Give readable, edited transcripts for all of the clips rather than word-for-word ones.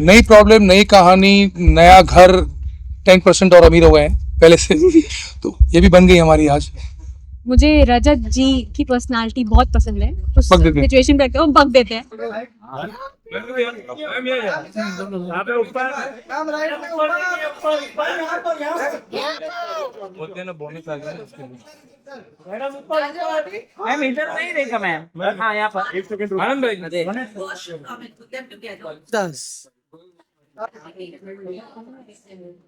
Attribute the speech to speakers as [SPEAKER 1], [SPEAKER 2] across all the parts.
[SPEAKER 1] नई प्रॉब्लम, नई कहानी, नया घर, 10% और अमीर हो गए हैं पहले से तो ये भी बन गई हमारी आज।
[SPEAKER 2] मुझे रजत जी की पर्सनालिटी बहुत पसंद है। उस
[SPEAKER 1] बक देते हैं।
[SPEAKER 2] सिचुएशन पे वो बक देते हैं।
[SPEAKER 3] मैम इधर नहीं देखा मैम। हाँ यहाँ पर एक सेकंड आनंद भाई 10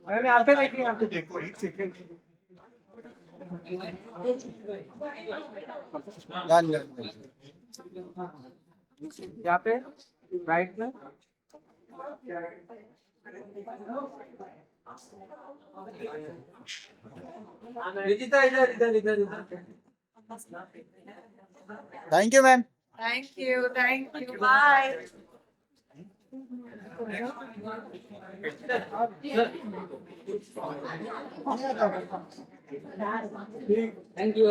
[SPEAKER 3] मैम यहाँ पे देखिए यहाँ पे देखो एक सेकंड यहाँ पे राइट में इधर इधर इधर इधर इधर।
[SPEAKER 4] Thank you ma'am.
[SPEAKER 5] Thank you. Bye.
[SPEAKER 3] Thank you.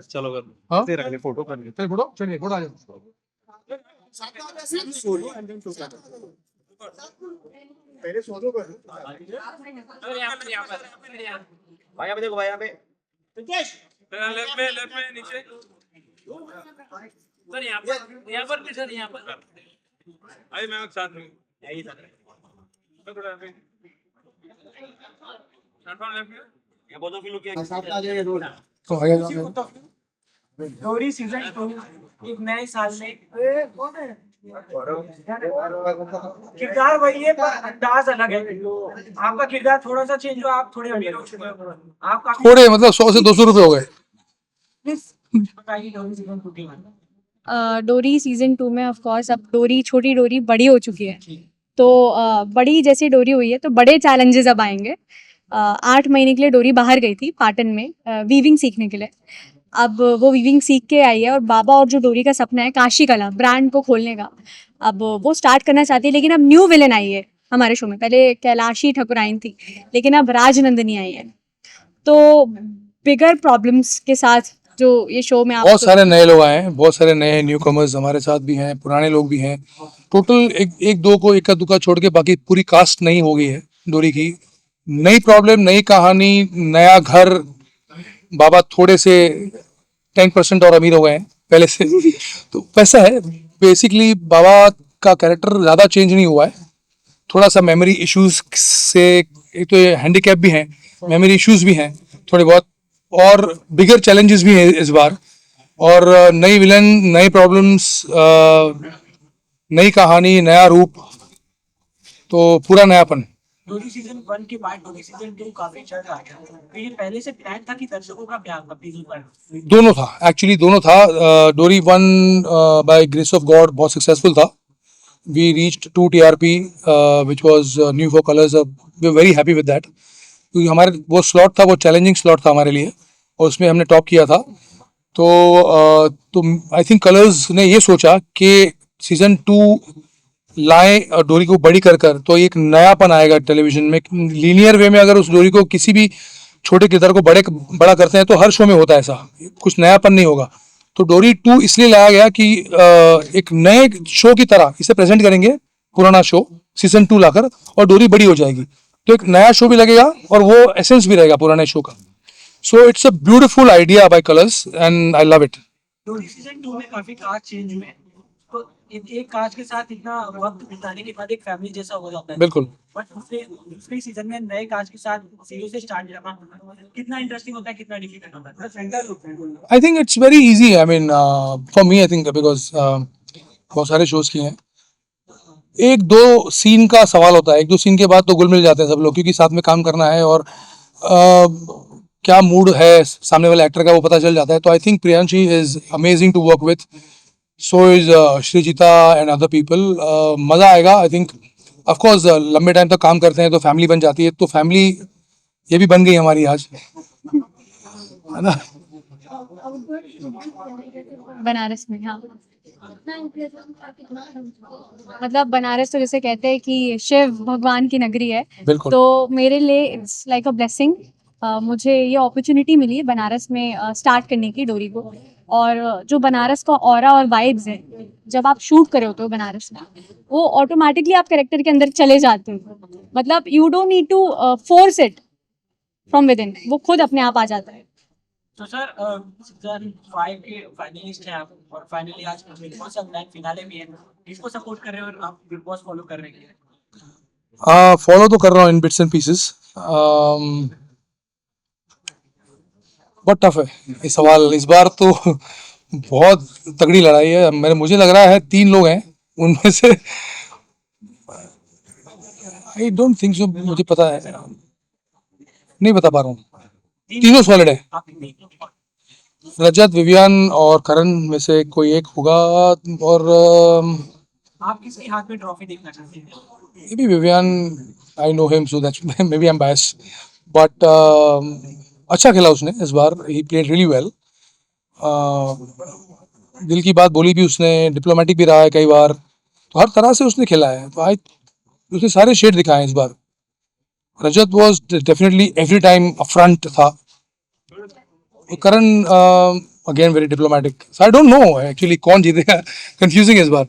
[SPEAKER 4] चलो कर
[SPEAKER 1] हाँ?
[SPEAKER 4] तेरा ले फोटो कर ले।
[SPEAKER 1] चलिए फोटो, चलिए फोटो आ जाओ।
[SPEAKER 4] पहले सोलो कर। भाई यहाँ पे देखो भाई यहाँ पे।
[SPEAKER 3] लेफ्ट में नीचे सर यहाँ पर भी सर यहाँ पर आई मैं साथ में यही सर थोड़ा पे प्लेटफॉर्म लेफ्ट में ये बहुत फील किया
[SPEAKER 4] साथ आ जाइए रोड।
[SPEAKER 1] तो आ जाओ।
[SPEAKER 3] डोरी सीजन 2 एक नए साल में कौन है किरदार वही है पर अंदाज अलग है। आपका किरदार थोड़ा सा चेंज हुआ, आप थोड़े अमीर हो चुके हो। आपका
[SPEAKER 1] थोड़े मतलब 100 से 200 रुपए हो गए।
[SPEAKER 3] बताइए डोरी सीजन 2 के बारे में।
[SPEAKER 2] डोरी सीजन 2 में ऑफ कोर्स अब डोरी, छोटी डोरी बड़ी हो चुकी है। तो बड़ी जैसी डोरी हुई है तो बड़े चैलेंजेस अब आएंगे। 8 महीने के लिए डोरी बाहर गई थी पाटन में वीविंग सीखने के लिए। अब वो वीविंग सीख के आई है और बाबा और जो डोरी का सपना है काशी कला ब्रांड को खोलने का, अब वो स्टार्ट करना चाहती है। लेकिन अब न्यू विलन आई है हमारे शो में। पहले कैलाशी ठकुराइन थी लेकिन अब राजनंदिनी आई है। तो बिगर प्रॉब्लम्स के साथ जो ये शो में आप
[SPEAKER 1] बहुत सारे नए लोग आए हैं, बहुत सारे नए न्यू कमर्स हमारे साथ भी हैं, पुराने लोग भी हैं। टोटल एक दो को इक्का दुक्का छोड़ के बाकी पूरी कास्ट नई हो गई है डोरी की। नई प्रॉब्लम, नई कहानी, नया घर, बाबा थोड़े से 10% और अमीर हो गए हैं पहले से तो वैसा है बेसिकली। बाबा का कैरेक्टर ज़्यादा चेंज नहीं हुआ है। थोड़ा सा मेमोरी इश्यूज से, एक तो ये हैंडीकैप भी हैं, मेमोरी इश्यूज भी हैं थोड़े बहुत, और बिगर चैलेंजेस भी हैं इस बार। और नई विलन, नई प्रॉब्लम्स, नई कहानी, नया रूप, तो पूरा नयापन।
[SPEAKER 3] डोरी सीजन 1 के बाद डोरी सीजन 2 काफी चल रहा है। तो ये पहले से प्लान था कि दर्शकों का प्यार था सीजन 1?
[SPEAKER 1] दोनों था, एक्चुअली दोनों था। Dori 1 by grace of God बहुत सक्सेसफुल था। We reached 2 TRP which was new for Colors. We are very happy with that क्योंकि हमारे वो स्लॉट था, वो चैलेंजिंग स्लॉट था हमारे लिए और उसमें हमने टॉप किया था। तो आई थिंक कलर्स ने ये सोचा कि सीजन 2 लाएं और डोरी को बड़ी कर तो एक नयापन आएगा टेलीविजन में। लीनियर वे में अगर उस डोरी को किसी भी छोटे किरदार को बड़ा करते हैं तो हर शो में होता है ऐसा, कुछ नयापन नहीं होगा। तो डोरी 2 इसलिए लाया गया कि एक नए शो की तरह इसे प्रेजेंट करेंगे, पुराना शो सीजन 2 लाकर, और डोरी बड़ी हो जाएगी तो एक नया शो भी लगेगा और वो एसेंस भी रहेगा पुराने शो का। So it's a beautiful idea by colours and I love it.
[SPEAKER 3] डोरी सीजन 2 में काफी कास्ट चेंज हुए हैं। तो एक कास्ट के साथ इतना वक्त बिताने के बाद एक फैमिली जैसा हो जाता है।
[SPEAKER 1] बिल्कुल।
[SPEAKER 3] बट दूसरे सीजन में नए कास्ट के साथ सीरीज से स्टार्ट करना कितना इंटरेस्टिंग होता है, कितना डिफिकल्ट होता है?
[SPEAKER 1] I think it's very easy. I mean for me I think because बहुत सारे शोज किए हैं। एक दो सीन का सवाल होता है, एक दो सीन के बाद तो घुल मिल जाते हैं सब लोग क्योंकि साथ में काम करना है और क्या मूड है सामने वाले एक्टर का वो पता चल जाता है। तो I think Priyanshi is amazing to work with, so is Shrijita and other people. मज़ा आएगा आई थिंक। ऑफ कोर्स लंबे टाइम तक काम करते हैं तो फैमिली बन जाती है, तो फैमिली ये भी बन गई हमारी आज, है ना।
[SPEAKER 2] बनारस में, हाँ मतलब बनारस तो जैसे कहते हैं कि शिव भगवान की नगरी है,
[SPEAKER 1] बिल्कुल।
[SPEAKER 2] तो मेरे लिए इट्स लाइक अ ब्लेसिंग। मुझे ये अपॉर्चुनिटी मिली है बनारस में स्टार्ट करने की डोरी को। और जो बनारस का ऑरा और वाइब्स है, जब आप शूट कर रहे होते हो बनारस में, वो ऑटोमेटिकली आप कैरेक्टर के अंदर चले जाते हो। मतलब you don't need to force it from within, वो खुद अपने आप आ जाता है।
[SPEAKER 3] तो सर सीजन 5 के फाइनलिस्ट हैं आप, और फाइनली आज बिग बॉस का ग्रैंड फिनाले भी है, इसको सपोर्ट कर रहे हो और आप बिग बॉस फॉलो कर रहे हैं?
[SPEAKER 1] फॉलो तो कर रहा हूँ इन बिट्स एंड पीसेस। बहुत टफ है ये सवाल इस बार तो। बहुत तगड़ी लड़ाई है। मुझे लग रहा है 3 लोग हैं उनमें से। आई डोंट थिंक सो, मुझे पता है, नहीं बता पा रहा हूँ। तीनों सॉलिड है।
[SPEAKER 3] आप नहीं।
[SPEAKER 1] रजत, विवियन और करण में से कोई एक होगा। और
[SPEAKER 3] आप किसके हाथ में ट्रॉफी देखना चाहते हैं?
[SPEAKER 1] Maybe Vivian. I know him so that's maybe I am biased, but अच्छा खेला उसने इस बार। He played really well. दिल की बात बोली भी उसने, डिप्लोमेटिक भी रहा है कई बार, तो हर तरह से उसने खेला है। तो आई उसने सारे शेड दिखाए हैं इस बार। Rajat was definitely every time upfront था। Karan again very diplomatic. So I don't know actually कौन जीतेगा। कंफ्यूजिंग है इस बार।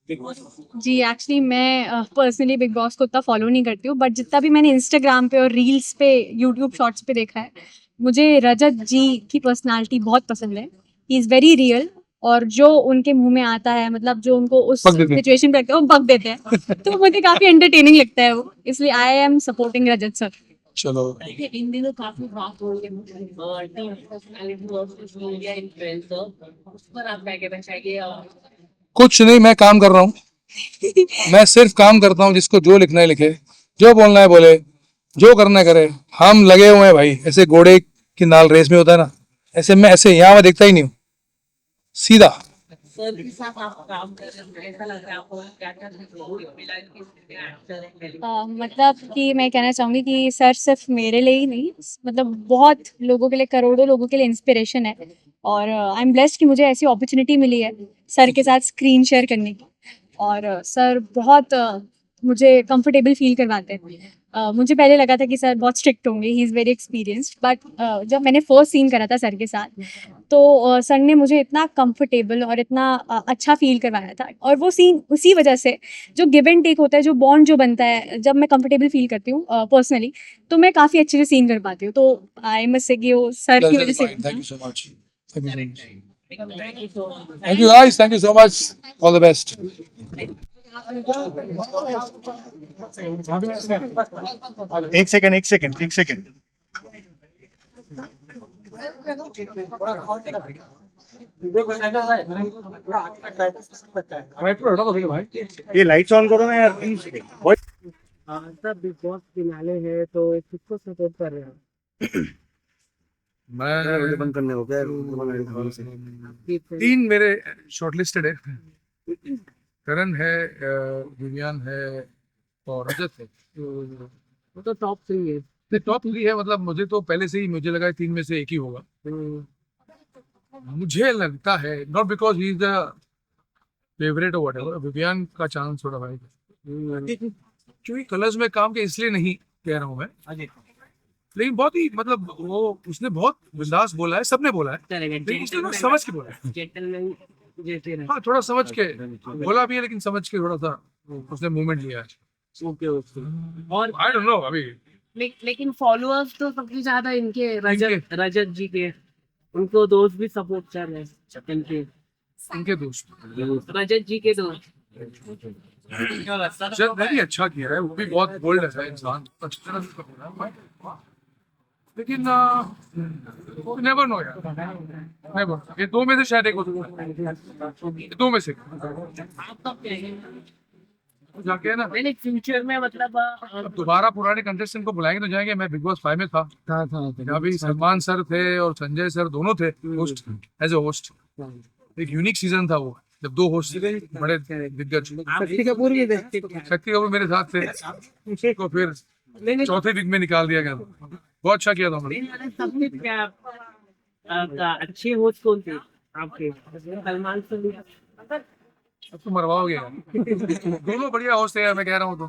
[SPEAKER 2] जी एक्चुअली मैं पर्सनली बिग बॉस को उतना फॉलो नहीं करती हूँ, बट जितना भी मैंने इंस्टाग्राम पे और रील्स पे, यूट्यूब शॉर्ट्स पे देखा है, मुझे रजत जी की पर्सनालिटी बहुत पसंद है। ही इज़ वेरी रियल, और जो उनके मुंह में आता है, मतलब जो उनको उस
[SPEAKER 1] बक देते हैं।
[SPEAKER 2] सिचुएशन पे रखते हैं वो बक देते हैं। तो मुझे काफ़ी एंटरटेनिंग लगता है वो, इसलिए I am supporting Rajat sir.
[SPEAKER 1] चलो,
[SPEAKER 6] इन दिनों काफी बात हो रही है team personality versus media influencer, उस पर आप क्या कहना चाहिए?
[SPEAKER 1] कुछ नहीं, मैं काम कर रहा हूँ। मैं सिर्फ काम करता हूँ। जिसको जो लिखना है लिखे, जो बोलना है बोले, जो करना है करे। हम लगे हुए हैं भाई, ऐसे घोड़े की नाल रेस में होता है ना, ऐसे मैं ऐसे यहाँ मैं देखता ही नहीं हूँ, सीधा।
[SPEAKER 6] सर के साथ आप काम कर रहे हैं, ऐसा लग रहा है आपको क्या क्या मिला
[SPEAKER 2] मतलब कि मैं कहना चाहूँगी कि सर सिर्फ मेरे लिए ही नहीं, मतलब बहुत लोगों के लिए, करोड़ों लोगों के लिए इंस्पिरेशन है। और आई एम ब्लेस्ड कि मुझे ऐसी अपॉर्चुनिटी मिली है सर के साथ स्क्रीन शेयर करने की। और सर बहुत मुझे कंफर्टेबल फील करवाते हैं। मुझे पहले लगा था कि सर बहुत स्ट्रिक्ट होंगे, he is very experienced, but जब मैंने फर्स्ट सीन करा था सर के साथ, तो सर ने मुझे इतना कंफर्टेबल और इतना अच्छा फील करवाया था। और वो सीन उसी वजह से, जो गिव एंड टेक होता है, जो बॉन्ड जो बनता है, जब मैं कंफर्टेबल फील करती हूँ पर्सनली, तो मैं काफ़ी अच्छे से सीन कर पाती हूँ। तो आई मस्ट से कि वो सर की वजह से।
[SPEAKER 1] Thank you so much. Thank you guys, thank you so much. All the best.
[SPEAKER 4] एक सेकंड, एक सेकंड, एक सेकंड। ये लाइट्स ऑन करो ना यार।
[SPEAKER 6] सर बिग बॉस फिनाले है तो किसको सपोर्ट कर रहे हैं?
[SPEAKER 1] मैं
[SPEAKER 4] बंद करने हो गया।
[SPEAKER 1] 3 मेरे शॉर्टलिस्टेड है। करण है, विवियन है और रजत है।
[SPEAKER 6] वो तो टॉप 3 है।
[SPEAKER 1] टॉप 3 है, मतलब मुझे तो पहले से ही मुझे लगा 3 में से एक ही होगा। मुझे लगता है, not because he is the favourite और व्हाटएवर, विवियन का चांस थोड़ा भाई, क्योंकि कलर्स में काम के इसलिए नहीं कह रहा हूँ मैं, लेकिन बहुत ही मतलब वो उसने बहुत बिंदास बोला है, सबने बोला है, लेकिन उसने थोड़ा समझ के बोला है।
[SPEAKER 6] जेंटलमैन जैसे रहे।
[SPEAKER 1] हाँ, थोड़ा समझ के बोला भी है, लेकिन समझ के थोड़ा सा उसने मूवमेंट लिया है।
[SPEAKER 6] Okay okay. और
[SPEAKER 1] आई डोंट नो अभी।
[SPEAKER 6] लेकिन फॉलोअर्स तो सबसे ज्यादा इनके रजत जी के, उनको दोस्त भी सपोर्ट कर रहे हैं इनके,
[SPEAKER 1] इनके दोस्त
[SPEAKER 6] रजत जी के दोस्त।
[SPEAKER 1] जब very अच्छा किया है, वो भी बहुत बोल्ड है इंसान, अच्छी तरह से बोला है। लेकिन नेवर नो यार, नेवर। ये 2 में से शायद एक हो सकता है, ये 2 में से
[SPEAKER 6] आप कब कहेंगे?
[SPEAKER 1] जाके है ना।
[SPEAKER 6] मैंने फ्यूचर में मतलब
[SPEAKER 1] अब दोबारा पुराने कंटेस्टेंट को बुलाएंगे तो जाएंगे। मैं बिग बॉस 5 में था, अभी सलमान सर थे और संजय सर दोनों थे होस्ट, एज ए होस्ट। एक यूनिक सीजन था वो, जब 2 होस्ट बड़े दिग्गज।
[SPEAKER 6] शक्ति कपूर भी थे।
[SPEAKER 1] शक्ति कपूर मेरे साथ थे, को फिर चौथे वीक में निकाल दिया गया था। बहुत अच्छा किया था उन्होंने।
[SPEAKER 6] सबसे क्या अच्छे होस्ट कौन थे आपके? सलमान सर
[SPEAKER 1] अब तो मरवाओगे यार। दोनों बढ़िया होस्ट है यार, मैं कह रहा हूँ तो।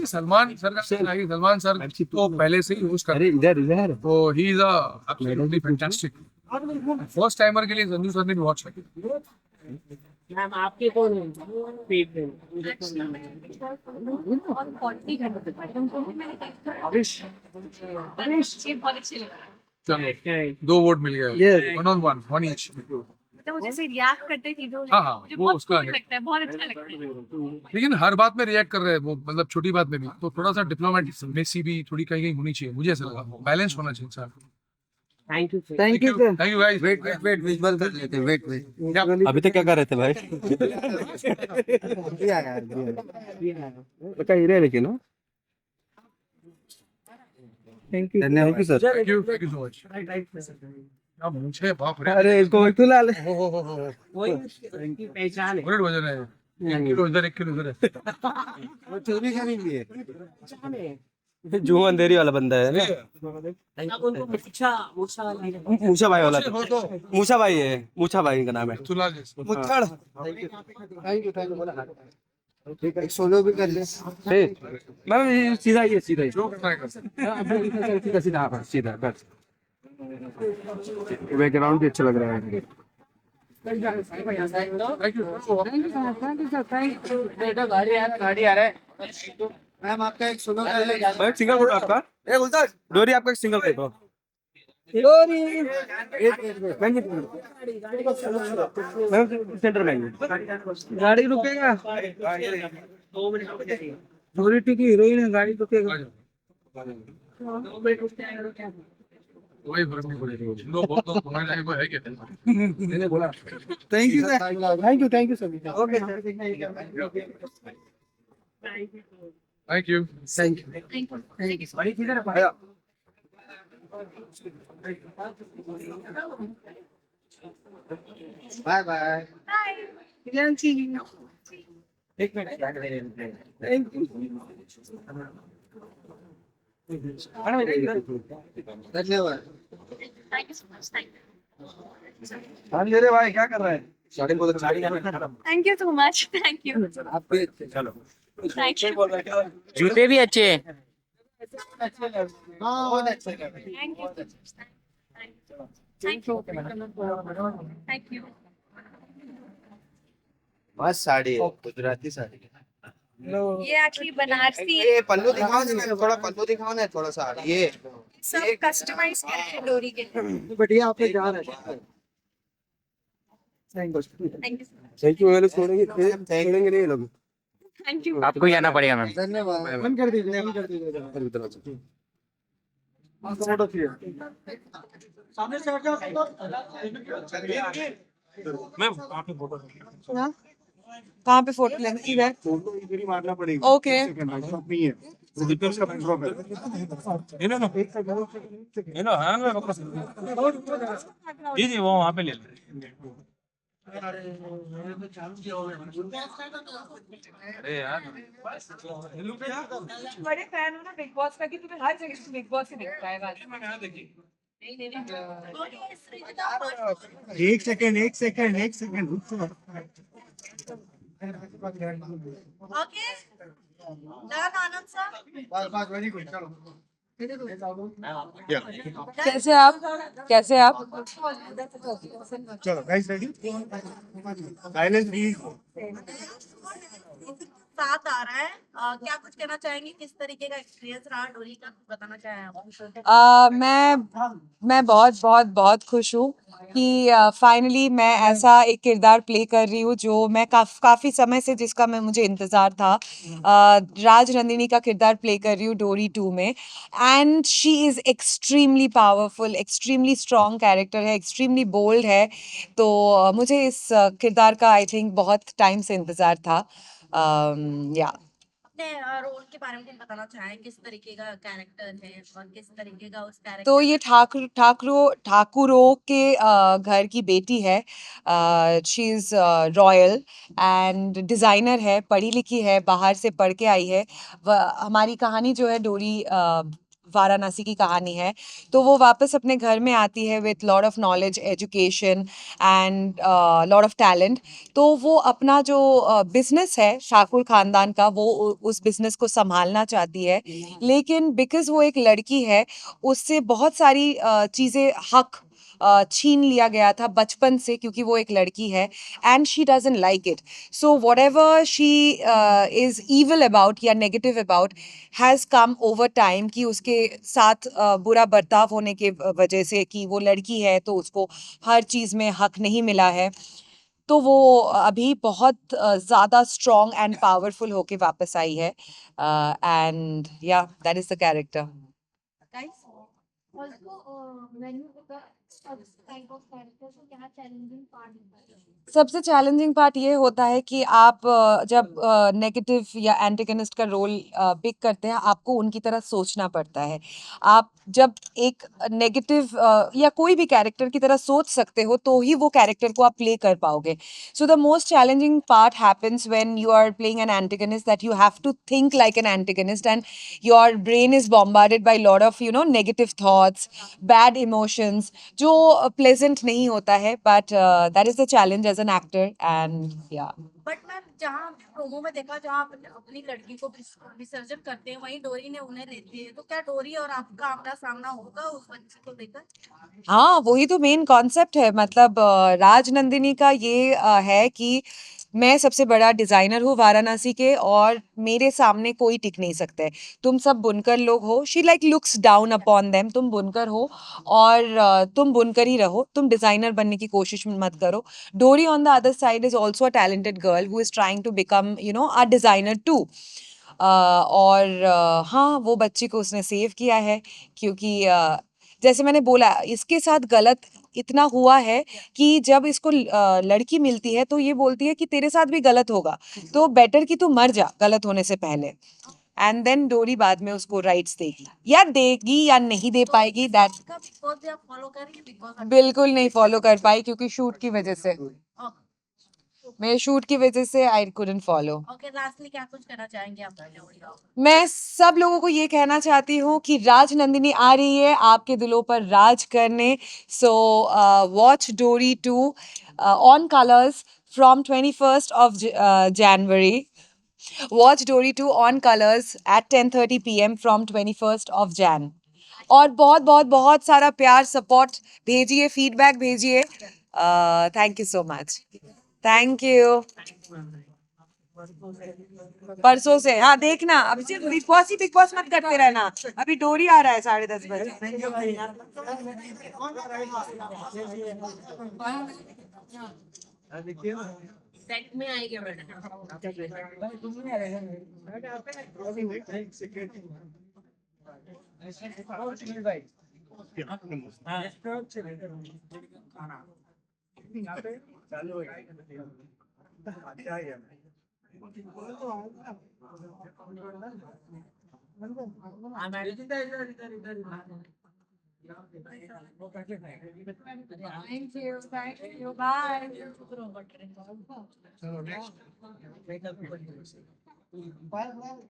[SPEAKER 1] सलमान सर का सलमान सर तो पहले से ही होस्ट कर रहे हैं, तो he is absolutely fantastic. First timer के लिए संजू सर ने भी वॉच किया।
[SPEAKER 6] मैम आपके कौन है फेवरेट?
[SPEAKER 2] और 40 घंटे ये बहुत अच्छे लगे।
[SPEAKER 1] चलो 2 वोट मिल गए, 1 on 1, 1 each।
[SPEAKER 2] तो मुझे से रिएक्ट करते चीजों
[SPEAKER 1] हाँ, हाँ,
[SPEAKER 2] मुझे
[SPEAKER 1] वो
[SPEAKER 2] बहुत
[SPEAKER 1] उसका
[SPEAKER 2] cool
[SPEAKER 1] है।
[SPEAKER 2] लगता है, बहुत अच्छा लगता है।
[SPEAKER 1] लेकिन हर बात में रिएक्ट कर रहे हैं वो, मतलब छोटी बात में भी, तो थोड़ा सा डिप्लोमेटिक मेसी भी थोड़ी कहीं कहीं होनी चाहिए, मुझे ऐसा लगा। बैलेंस होना चाहिए इंसान।
[SPEAKER 6] Thank you sir.
[SPEAKER 1] Thank you guys.
[SPEAKER 7] Wait visual कर लेते हैं, वेट
[SPEAKER 1] क्या
[SPEAKER 7] अभी तक क्या कर रहे थे भाई? बच्चा हीरे लेकिन ना। Thank you sir.
[SPEAKER 1] Thank you so much. अब मुझे बाप रे,
[SPEAKER 7] अरे इसको तुला ले।
[SPEAKER 1] हो
[SPEAKER 6] वही उसकी पहचान है।
[SPEAKER 1] बुलेट वजन है, 1 किलो इधर 1 किलो इधर है।
[SPEAKER 7] वो चोरी करेंगे। जुआ अंधेरी वाला बंदा है ना।
[SPEAKER 6] अब उनको मूछा
[SPEAKER 7] मूसा भाई वाला
[SPEAKER 1] हो तो
[SPEAKER 7] मूसा भाई है, मूसा भाई का नाम है।
[SPEAKER 1] तुला जैसे।
[SPEAKER 7] मुच्छड़। ठीक है, सोलो भी कर ले। मैम सीधा ही सीधा ही।
[SPEAKER 1] जो करना है कर सकते।
[SPEAKER 7] सीधा सीधा हाँ, सीधा बस। बैकग्राउंड भी अच्छा लग रहा है।
[SPEAKER 1] Thank you.
[SPEAKER 6] गाड़ी आ रहा है।
[SPEAKER 7] मैम आपका एक सोलो कर ले। भाई सिंगल फोटो आपका। ए गुलजार डोरी आपका एक सिंगल फोटो। डोरी मैम सेंटर में गाड़ी रुकेगा।
[SPEAKER 6] 2 मिनट
[SPEAKER 7] डोरी की हीरोइन है, गाड़ी रुकेगा।
[SPEAKER 1] कोई फर्क नहीं पड़ेगा। लो बहुत लोग तुम्हारे लायक है क्या? मैंने बोला।
[SPEAKER 7] Thank you sir. Thank you sir. Okay
[SPEAKER 1] thank you.
[SPEAKER 7] Bye bye.
[SPEAKER 6] एक मिनट
[SPEAKER 7] धन्यवाद।
[SPEAKER 2] Thank you so much.
[SPEAKER 7] धीरे भाई क्या कर रहा है? साड़ी बोल
[SPEAKER 2] thank you so much. Thank you.
[SPEAKER 7] आप भी चलो।
[SPEAKER 2] Thank you.
[SPEAKER 6] जूते भी अच्छे हैं।
[SPEAKER 7] बहुत अच्छा कर रहे
[SPEAKER 2] thank you. Thank you. Thank you.
[SPEAKER 7] मस्त साड़ी है, गुजराती साड़ी है।
[SPEAKER 5] ये एक्चुअली बनारसी
[SPEAKER 7] ये पल्लू दिखाओ ना, थोड़ा पल्लू दिखाओ ना, थोड़ा सा ये
[SPEAKER 5] सब कस्टमाइज करके डोरी के लिए।
[SPEAKER 7] बढ़िया आपने जान है।
[SPEAKER 5] Thank you.
[SPEAKER 7] Thank you. वाले छोड़ेंगे नहीं लोग।
[SPEAKER 2] Thank you.
[SPEAKER 6] आपको ही आना पड़ेगा मैम।
[SPEAKER 7] धन्यवाद। बंद कर दीजिए, बंद कर दीजिए।
[SPEAKER 3] सामने से हट जाओ।
[SPEAKER 4] मैम आप ही फोटो
[SPEAKER 5] कहाँ पे फोटो लेना? इधर।
[SPEAKER 4] फोटो इधर ही मारना पड़ेगा।
[SPEAKER 5] ओके।
[SPEAKER 4] नहीं है वो दीपक का बैकड्रॉप है। ये ना एक सेकंड ये ना हाँ जी जी वो वहाँ पे ले ले। अरे यार
[SPEAKER 5] बड़े फैन हो ना बिग बॉस का कि तुम्हें हर जगह बिग बॉस ही दिखता है आज।
[SPEAKER 4] एक सेकंड
[SPEAKER 5] ओके डन आनंद सर।
[SPEAKER 7] बस वेरी गुड चलो।
[SPEAKER 5] कैसे आप? कैसे आप?
[SPEAKER 4] चलो गाइस रेडी साइलेंस प्लीज।
[SPEAKER 5] साथ आ रहा है क्या कुछ कहना चाहेंगे? किस तरीके का एक्सपीरियंस रहा डोरी का, कुछ बताना चाहें आप?
[SPEAKER 8] मैं बहुत बहुत बहुत खुश हूँ कि फाइनली मैं ऐसा एक किरदार प्ले कर रही हूँ जो मैं काफ़ी समय से जिसका मुझे इंतज़ार था। राज नंदिनी का किरदार प्ले कर रही हूँ डोरी 2 में, and she is extremely powerful, extremely strong character है, एक्सट्रीमली बोल्ड है। तो मुझे इस किरदार का आई थिंक बहुत टाइम से इंतज़ार था। या
[SPEAKER 5] अपने रोल के बारे में कुछ बताना चाहें? किस तरीके का कैरेक्टर है और किस तरीके का उस कैरेक्टर
[SPEAKER 8] तो ये ठाकुरों के घर की बेटी है। She is royal and designer है, पढ़ी लिखी है, बाहर से पढ़ के आई है। हमारी कहानी जो है डोरी वाराणसी की कहानी है। तो वो वापस अपने घर में आती है with lot of knowledge, education and lot of talent. तो वो अपना जो बिजनेस है ठाकुर खानदान का, वो उस बिजनेस को संभालना चाहती है, लेकिन बिकॉज वो एक लड़की है, उससे बहुत सारी चीज़ें, हक छीन लिया गया था बचपन से, क्योंकि वो एक लड़की है and she doesn't like it. So whatever she is evil about या negative about has come over time, कि उसके साथ बुरा बर्ताव होने के वजह से, कि वो लड़की है तो उसको हर चीज़ में हक नहीं मिला है। तो वो अभी बहुत ज़्यादा स्ट्रॉन्ग एंड पावरफुल होके वापस आई है, एंड या that is the character.
[SPEAKER 5] Guys, also when you pick up such type of character, so क्या challenging part होता है?
[SPEAKER 8] सबसे चैलेंजिंग पार्ट ये होता है कि आप जब नेगेटिव या एंटेगनिस्ट का रोल पिक करते हैं, आपको उनकी तरह सोचना पड़ता है। आप जब एक नेगेटिव या कोई भी कैरेक्टर की तरह सोच सकते हो, तो ही वो कैरेक्टर को आप प्ले कर पाओगे। So the most challenging part happens when you are playing an antagonist, that you have to think like an antagonist and your brain is bombarded by lot of negative thoughts, bad emotions, जो pleasant नहीं होता है, but that is the challenge as an actor and yeah.
[SPEAKER 5] But ma'am, जहाँ promo में देखा, जहाँ आप अपनी लड़की को विसर्जन करते हैं, वहीं डोरी ने उन्हें लेती है, तो क्या डोरी और आपका आमना सामना होगा उस बच्चे को लेकर?
[SPEAKER 8] हाँ, वही तो मेन कॉन्सेप्ट है। मतलब राजनंदिनी का ये है कि मैं सबसे बड़ा डिज़ाइनर हूँ वाराणसी के, और मेरे सामने कोई टिक नहीं सकता है। तुम सब बुनकर लोग हो, she like looks down upon them. तुम बुनकर हो और तुम बुनकर ही रहो, तुम डिज़ाइनर बनने की कोशिश मत करो। Dori on the other side is also a talented girl who is trying to become a designer too. और हाँ, वो बच्ची को उसने सेव किया है, क्योंकि जैसे मैंने बोला, इसके साथ गलत इतना हुआ है कि जब इसको लड़की मिलती है तो ये बोलती है कि तेरे साथ भी गलत होगा, तो बेटर कि तू मर जा गलत होने से पहले। एंड देन डोरी बाद में उसको राइट्स देगी, या देगी या नहीं दे पाएगी, दैट
[SPEAKER 5] का बिग बॉस भी आप फॉलो करेंगे? बिग बॉस
[SPEAKER 8] बिल्कुल नहीं फॉलो कर पाई, क्योंकि शूट की वजह से, मेरे शूट की वजह से I couldn't follow.
[SPEAKER 5] Okay, lastly क्या कुछ कहना चाहेंगे आप अपने audience को?
[SPEAKER 8] मैं सब लोगों को ये कहना चाहती हूँ कि राजनंदिनी आ रही है आपके दिलों पर राज करने। सो वॉच डोरी 2 on colours from 21st of January. Watch Dory 2 on colors at 10:30 p.m. from 21st of Jan. और बहुत बहुत बहुत सारा प्यार, सपोर्ट भेजिए, फीडबैक भेजिए। Thank you so much. Thank you. परसों से, हाँ देखना, अब सिर्फ बिग बॉस मत करते रहना। अभी डोरी आ रहा है 10:30 बजे।
[SPEAKER 6] सेट में आएगा मैडम।
[SPEAKER 5] Thank you. Bye.